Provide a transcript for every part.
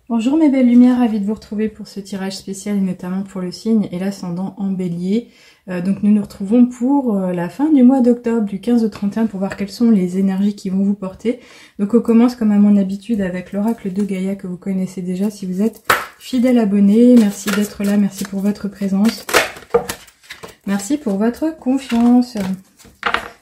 Bonjour mes belles lumières, ravie de vous retrouver pour ce tirage spécial et notamment pour le signe et l'ascendant en bélier. Donc nous nous retrouvons pour la fin du mois d'octobre, du 15 au 31, pour voir quelles sont les énergies qui vont vous porter. Donc on commence comme à mon habitude avec l'oracle de Gaïa que vous connaissez déjà si vous êtes fidèle abonné. Merci d'être là, merci pour votre présence. Merci pour votre confiance.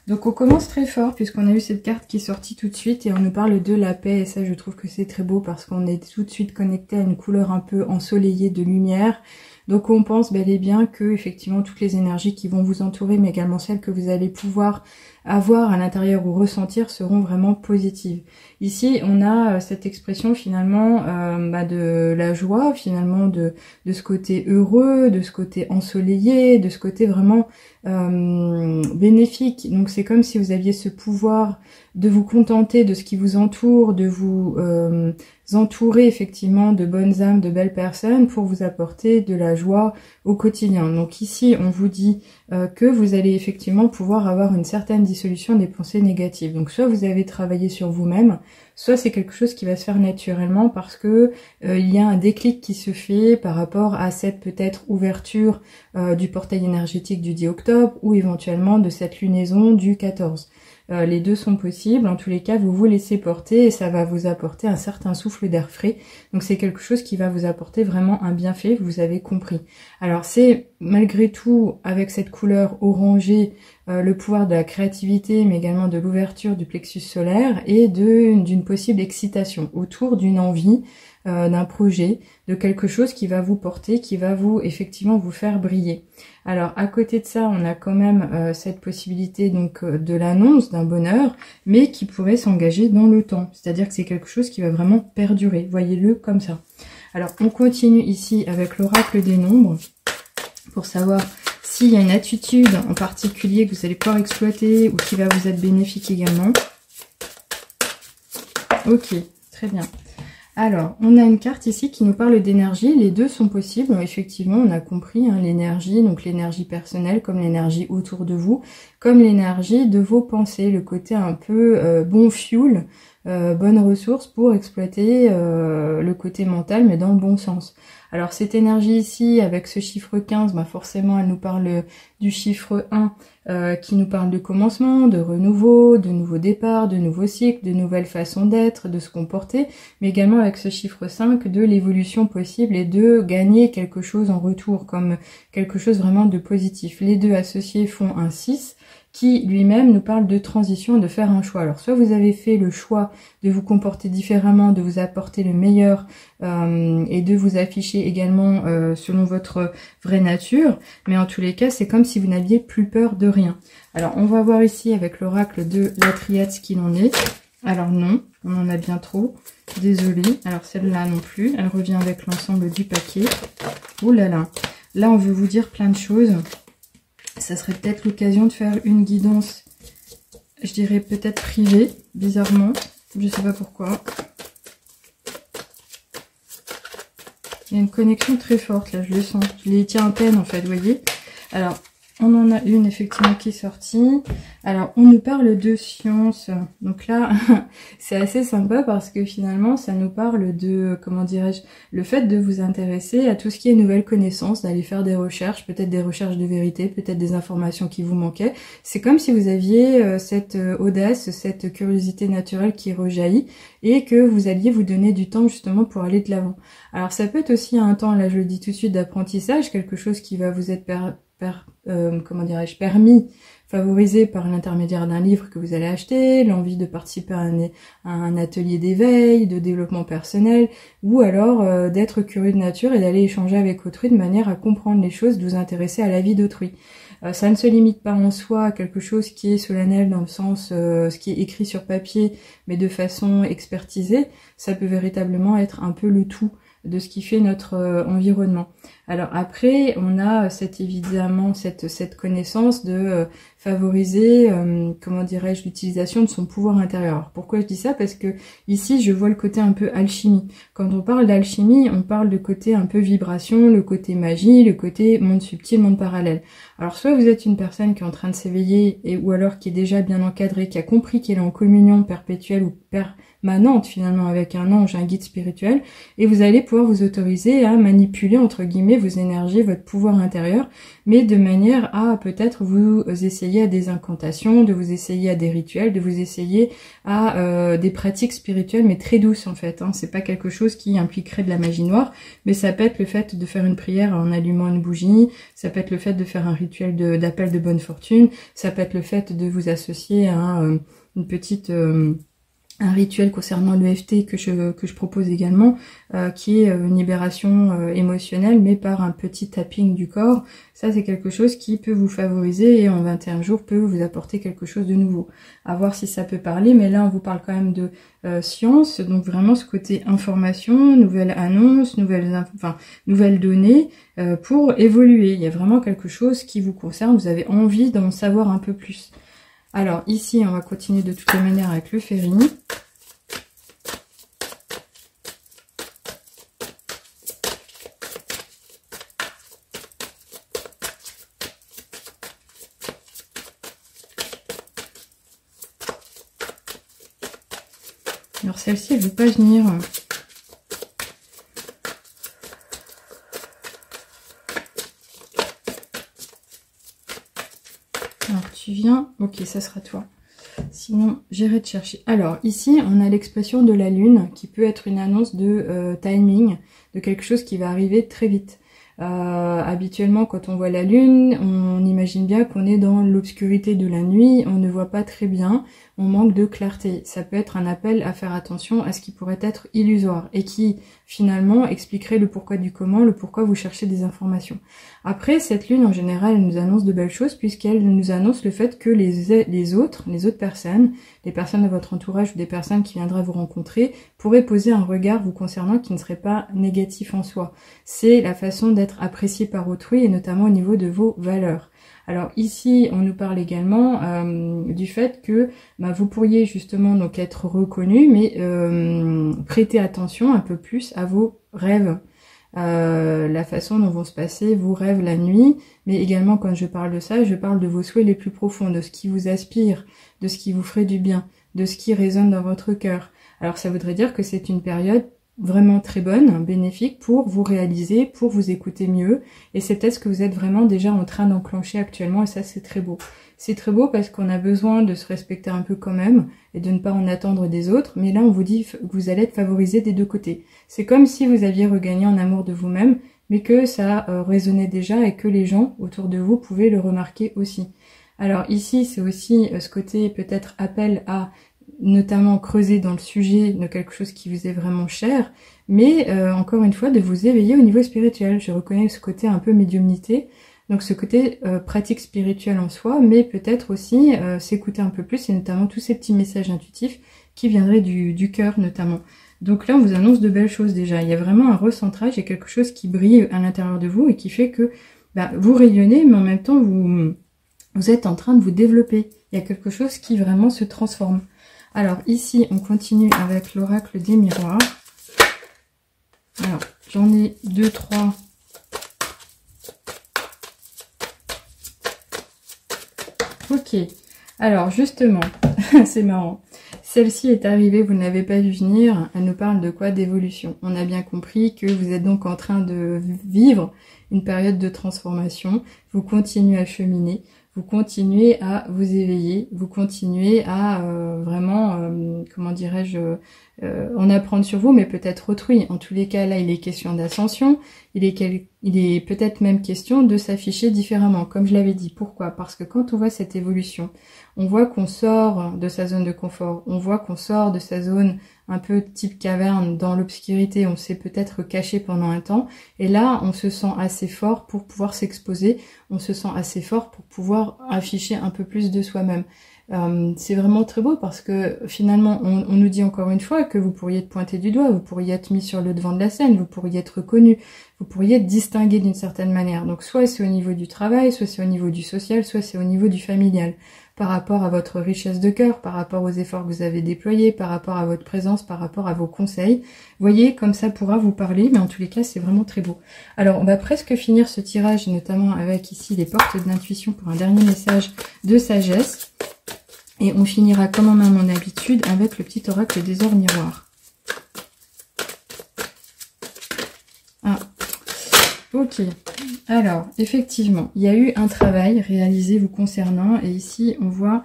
Donc on commence très fort puisqu'on a eu cette carte qui est sortie tout de suite et on nous parle de la paix et ça je trouve que c'est très beau parce qu'on est tout de suite connecté à une couleur un peu ensoleillée de lumière. Donc on pense bel et bien que effectivement toutes les énergies qui vont vous entourer mais également celles que vous allez pouvoir avoir à l'intérieur ou ressentir seront vraiment positives. Ici on a cette expression finalement de la joie, finalement de ce côté heureux, de ce côté ensoleillé, de ce côté vraiment bénéfique. Donc c'est comme si vous aviez ce pouvoir de vous contenter de ce qui vous entoure, de vous entourer effectivement de bonnes âmes, de belles personnes pour vous apporter de la joie au quotidien. Donc ici on vous dit que vous allez effectivement pouvoir avoir une certaine dissolution des pensées négatives. Donc soit vous avez travaillé sur vous-même, soit c'est quelque chose qui va se faire naturellement parce que il y a un déclic qui se fait par rapport à cette peut-être ouverture du portail énergétique du 10 octobre ou éventuellement de cette lunaison du 14. Les deux sont possibles, en tous les cas vous vous laissez porter et ça va vous apporter un certain souffle d'air frais, donc c'est quelque chose qui va vous apporter vraiment un bienfait, vous avez compris. Alors c'est malgré tout avec cette couleur orangée le pouvoir de la créativité mais également de l'ouverture du plexus solaire et d'une possible excitation autour d'une envie, d'un projet, de quelque chose qui va vous porter, qui va vous effectivement vous faire briller. Alors à côté de ça, on a quand même cette possibilité donc de l'annonce d'un bonheur, mais qui pourrait s'engager dans le temps. C'est-à-dire que c'est quelque chose qui va vraiment perdurer. Voyez-le comme ça. Alors on continue ici avec l'oracle des nombres pour savoir s'il y a une attitude en particulier que vous allez pouvoir exploiter ou qui va vous être bénéfique également. Ok, très bien. Alors, on a une carte ici qui nous parle d'énergie. Les deux sont possibles. Effectivement, on a compris l'énergie, donc l'énergie personnelle comme l'énergie autour de vous, comme l'énergie de vos pensées, le côté un peu bon fuel, bonne ressource pour exploiter le côté mental, mais dans le bon sens. Alors cette énergie ici, avec ce chiffre 15, forcément elle nous parle du chiffre 1 qui nous parle de commencement, de renouveau, de nouveaux départs, de nouveaux cycles, de nouvelles façons d'être, de se comporter, mais également avec ce chiffre 5 de l'évolution possible et de gagner quelque chose en retour, comme quelque chose vraiment de positif. Les deux associés font un 6 qui lui-même nous parle de transition, de faire un choix. Alors soit vous avez fait le choix de vous comporter différemment, de vous apporter le meilleur et de vous afficher également selon votre vraie nature, mais en tous les cas c'est comme si vous n'aviez plus peur de rien. Alors on va voir ici avec l'oracle de la triade ce qu'il en est. Alors non, on en a bien trop, désolée. Alors celle-là non plus, elle revient avec l'ensemble du paquet. Ouh là là, là on veut vous dire plein de choses. Ça serait peut-être l'occasion de faire une guidance, je dirais peut-être privée, bizarrement. Je sais pas pourquoi. Il y a une connexion très forte là, je le sens. Je les tiens à peine en fait, vous voyez. Alors, on en a une effectivement qui est sortie. Alors, on nous parle de science. Donc là, c'est assez sympa parce que finalement, ça nous parle de, comment dirais-je, le fait de vous intéresser à tout ce qui est nouvelles connaissances, d'aller faire des recherches, peut-être des recherches de vérité, peut-être des informations qui vous manquaient. C'est comme si vous aviez cette audace, cette curiosité naturelle qui rejaillit et que vous alliez vous donner du temps justement pour aller de l'avant. Alors, ça peut être aussi un temps, là je le dis tout de suite, d'apprentissage, quelque chose qui va vous être permis, favorisé par l'intermédiaire d'un livre que vous allez acheter, l'envie de participer à un atelier d'éveil, de développement personnel, ou alors d'être curieux de nature et d'aller échanger avec autrui de manière à comprendre les choses, de vous intéresser à la vie d'autrui. Ça ne se limite pas en soi à quelque chose qui est solennel dans le sens ce qui est écrit sur papier, mais de façon expertisée, ça peut véritablement être un peu le tout de ce qui fait notre environnement. Alors après, on a évidemment cette connaissance de favoriser, comment dirais-je, l'utilisation de son pouvoir intérieur. Alors pourquoi je dis ça? Parce que ici, je vois le côté un peu alchimie. Quand on parle d'alchimie, on parle de côté un peu vibration, le côté magie, le côté monde subtil, monde parallèle. Alors soit vous êtes une personne qui est en train de s'éveiller, ou alors qui est déjà bien encadrée, qui a compris qu'elle est en communion perpétuelle ou manante finalement avec un ange, un guide spirituel, et vous allez pouvoir vous autoriser à manipuler entre guillemets vos énergies, votre pouvoir intérieur, mais de manière à peut-être vous essayer à des incantations, de vous essayer à des rituels, de vous essayer à des pratiques spirituelles, mais très douces en fait. C'est pas quelque chose qui impliquerait de la magie noire, mais ça peut être le fait de faire une prière en allumant une bougie, ça peut être le fait de faire un rituel d'appel de bonne fortune, ça peut être le fait de vous associer à une petite un rituel concernant l'EFT que je propose également, qui est une libération émotionnelle, mais par un petit tapping du corps. Ça, c'est quelque chose qui peut vous favoriser et en 21 jours peut vous apporter quelque chose de nouveau. À voir si ça peut parler, mais là, on vous parle quand même de science, donc vraiment ce côté information, nouvelles annonces, nouvelles données, pour évoluer. Il y a vraiment quelque chose qui vous concerne, vous avez envie d'en savoir un peu plus. Alors ici, on va continuer de toutes les manières avec le ferry. Alors celle-ci, elle ne veut pas venir. Alors tu viens, ok, ça sera toi. Sinon, j'irai te chercher. Alors ici, on a l'expression de la lune qui peut être une annonce de timing, de quelque chose qui va arriver très vite. Habituellement, quand on voit la lune, on imagine bien qu'on est dans l'obscurité de la nuit, on ne voit pas très bien, on manque de clarté. Ça peut être un appel à faire attention à ce qui pourrait être illusoire et qui finalement expliquerait le pourquoi du comment, le pourquoi vous cherchez des informations. Après, cette lune en général, elle nous annonce de belles choses puisqu'elle nous annonce le fait que les autres personnes, les personnes de votre entourage ou des personnes qui viendraient vous rencontrer, pourraient poser un regard vous concernant qui ne serait pas négatif en soi. C'est la façon d'être apprécié par autrui et notamment au niveau de vos valeurs. Alors ici, on nous parle également du fait que vous pourriez justement donc être reconnu, mais prêter attention un peu plus à vos rêves. La façon dont vont se passer vos rêves la nuit, mais également quand je parle de ça, je parle de vos souhaits les plus profonds, de ce qui vous aspire, de ce qui vous ferait du bien, de ce qui résonne dans votre cœur. Alors ça voudrait dire que c'est une période vraiment très bonne, bénéfique pour vous réaliser, pour vous écouter mieux, et c'est peut-être ce que vous êtes vraiment déjà en train d'enclencher actuellement, et ça c'est très beau. C'est très beau parce qu'on a besoin de se respecter un peu quand même, et de ne pas en attendre des autres, mais là on vous dit que vous allez être favorisé des deux côtés. C'est comme si vous aviez regagné en amour de vous-même, mais que ça résonnait déjà et que les gens autour de vous pouvaient le remarquer aussi. Alors ici c'est aussi ce côté peut-être appel à notamment creuser dans le sujet de quelque chose qui vous est vraiment cher, mais encore une fois de vous éveiller au niveau spirituel. Je reconnais ce côté un peu médiumnité, donc ce côté pratique spirituelle en soi, mais peut-être aussi s'écouter un peu plus, et notamment tous ces petits messages intuitifs qui viendraient du cœur notamment. Donc là on vous annonce de belles choses déjà, il y a vraiment un recentrage, il y a quelque chose qui brille à l'intérieur de vous et qui fait que vous rayonnez, mais en même temps vous êtes en train de vous développer, il y a quelque chose qui vraiment se transforme. Alors ici, on continue avec l'oracle des miroirs. Alors, j'en ai 2, 3. Ok. Alors, justement, c'est marrant. Celle-ci est arrivée, vous ne l'avez pas vu venir. Elle nous parle de quoi? D'évolution. On a bien compris que vous êtes donc en train de vivre une période de transformation. Vous continuez à cheminer. Vous continuez à vous éveiller, vous continuez à vraiment, comment dirais-je, en apprendre sur vous, mais peut-être autrui. En tous les cas, là, il est question d'ascension, il est peut-être même question de s'afficher différemment, comme je l'avais dit. Pourquoi? Parce que quand on voit cette évolution, on voit qu'on sort de sa zone de confort, on voit qu'on sort de sa zone un peu type caverne, dans l'obscurité, on s'est peut-être caché pendant un temps, et là on se sent assez fort pour pouvoir s'exposer, on se sent assez fort pour pouvoir afficher un peu plus de soi-même. C'est vraiment très beau parce que finalement on nous dit encore une fois que vous pourriez être pointé du doigt, vous pourriez être mis sur le devant de la scène, vous pourriez être reconnu, vous pourriez être distingué d'une certaine manière. Donc soit c'est au niveau du travail, soit c'est au niveau du social, soit c'est au niveau du familial, par rapport à votre richesse de cœur, par rapport aux efforts que vous avez déployés, par rapport à votre présence, par rapport à vos conseils. Voyez, comme ça pourra vous parler, mais en tous les cas c'est vraiment très beau. Alors on va presque finir ce tirage, notamment avec ici les portes de l'intuition pour un dernier message de sagesse. Et on finira comme on a mon habitude avec le petit oracle des ors miroirs. Ah, ok. Alors, effectivement, il y a eu un travail réalisé vous concernant. Et ici, on voit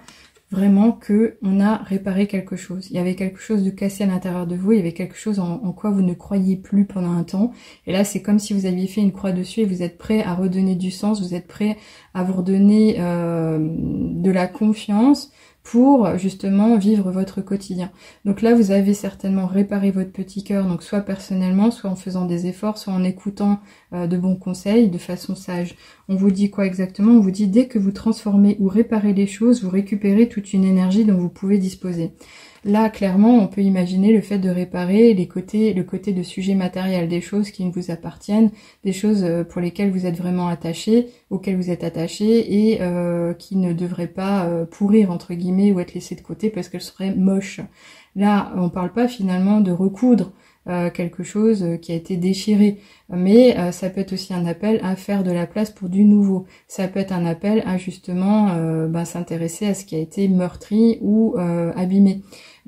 vraiment que on a réparé quelque chose. Il y avait quelque chose de cassé à l'intérieur de vous. Il y avait quelque chose en quoi vous ne croyiez plus pendant un temps. Et là, c'est comme si vous aviez fait une croix dessus et vous êtes prêt à redonner du sens. Vous êtes prêt à vous redonner de la confiance pour justement vivre votre quotidien. Donc là, vous avez certainement réparé votre petit cœur, donc soit personnellement, soit en faisant des efforts, soit en écoutant de bons conseils de façon sage. On vous dit quoi exactement? On vous dit dès que vous transformez ou réparez les choses, vous récupérez toute une énergie dont vous pouvez disposer. Là, clairement, on peut imaginer le fait de réparer le côté de sujet matériel, des choses qui ne vous appartiennent, des choses pour lesquelles vous êtes vraiment attaché, auxquelles vous êtes attaché et qui ne devraient pas pourrir, entre guillemets, ou être laissées de côté parce qu'elles seraient moches. Là, on parle pas finalement de recoudre quelque chose qui a été déchiré, mais ça peut être aussi un appel à faire de la place pour du nouveau. Ça peut être un appel à justement s'intéresser à ce qui a été meurtri ou abîmé.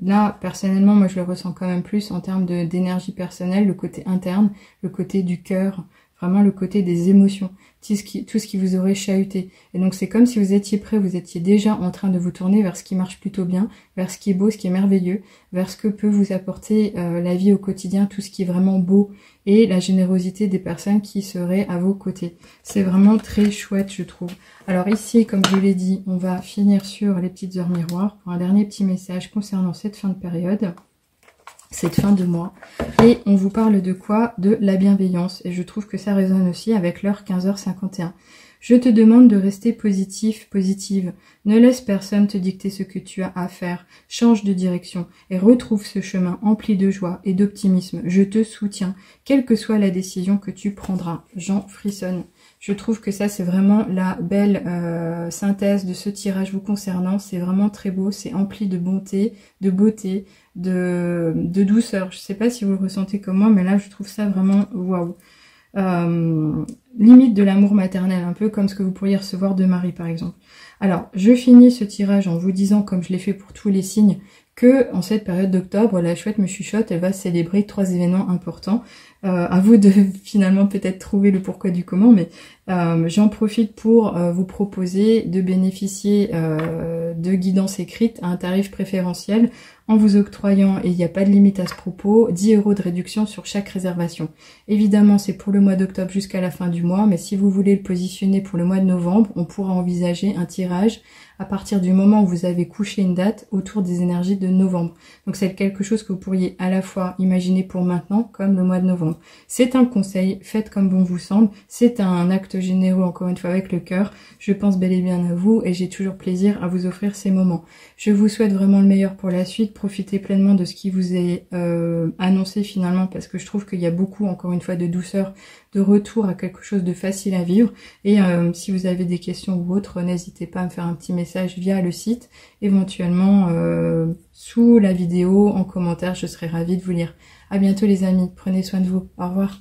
Là, personnellement, moi je le ressens quand même plus en termes d'énergie personnelle, le côté interne, le côté du cœur, vraiment le côté des émotions, tout ce qui vous aurait chahuté. Et donc c'est comme si vous étiez prêt, vous étiez déjà en train de vous tourner vers ce qui marche plutôt bien, vers ce qui est beau, ce qui est merveilleux, vers ce que peut vous apporter la vie au quotidien, tout ce qui est vraiment beau, et la générosité des personnes qui seraient à vos côtés. C'est vraiment très chouette, je trouve. Alors ici, comme je l'ai dit, on va finir sur les petites heures miroirs pour un dernier petit message concernant cette fin de période, cette fin de mois. Et on vous parle de quoi? De la bienveillance. Et je trouve que ça résonne aussi avec l'heure 15h51. Je te demande de rester positif, positive. Ne laisse personne te dicter ce que tu as à faire. Change de direction et retrouve ce chemin empli de joie et d'optimisme. Je te soutiens, quelle que soit la décision que tu prendras. J'en frissonne. Je trouve que ça, c'est vraiment la belle synthèse de ce tirage vous concernant. C'est vraiment très beau, c'est empli de bonté, de beauté, de douceur. Je sais pas si vous le ressentez comme moi, mais là, je trouve ça vraiment waouh. Limite de l'amour maternel, un peu comme ce que vous pourriez recevoir de Marie, par exemple. Alors, je finis ce tirage en vous disant, comme je l'ai fait pour tous les signes, que en cette période d'octobre, la chouette me chuchote, elle va célébrer 3 événements importants. À vous de finalement peut-être trouver le pourquoi du comment, mais j'en profite pour vous proposer de bénéficier de guidance écrite à un tarif préférentiel en vous octroyant, et il n'y a pas de limite à ce propos, 10 € de réduction sur chaque réservation. Évidemment, c'est pour le mois d'octobre jusqu'à la fin du mois, mais si vous voulez le positionner pour le mois de novembre, on pourra envisager un tirage à partir du moment où vous avez couché une date autour des énergies de novembre. Donc c'est quelque chose que vous pourriez à la fois imaginer pour maintenant comme le mois de novembre. C'est un conseil, faites comme bon vous semble, c'est un acte généreux encore une fois avec le cœur. Je pense bel et bien à vous et j'ai toujours plaisir à vous offrir ces moments. Je vous souhaite vraiment le meilleur pour la suite, profitez pleinement de ce qui vous est annoncé finalement parce que je trouve qu'il y a beaucoup encore une fois de douceur, de retour à quelque chose de facile à vivre et si vous avez des questions ou autres, n'hésitez pas à me faire un petit message via le site, éventuellement sous la vidéo, en commentaire, je serai ravie de vous lire. À bientôt les amis, prenez soin de vous, au revoir.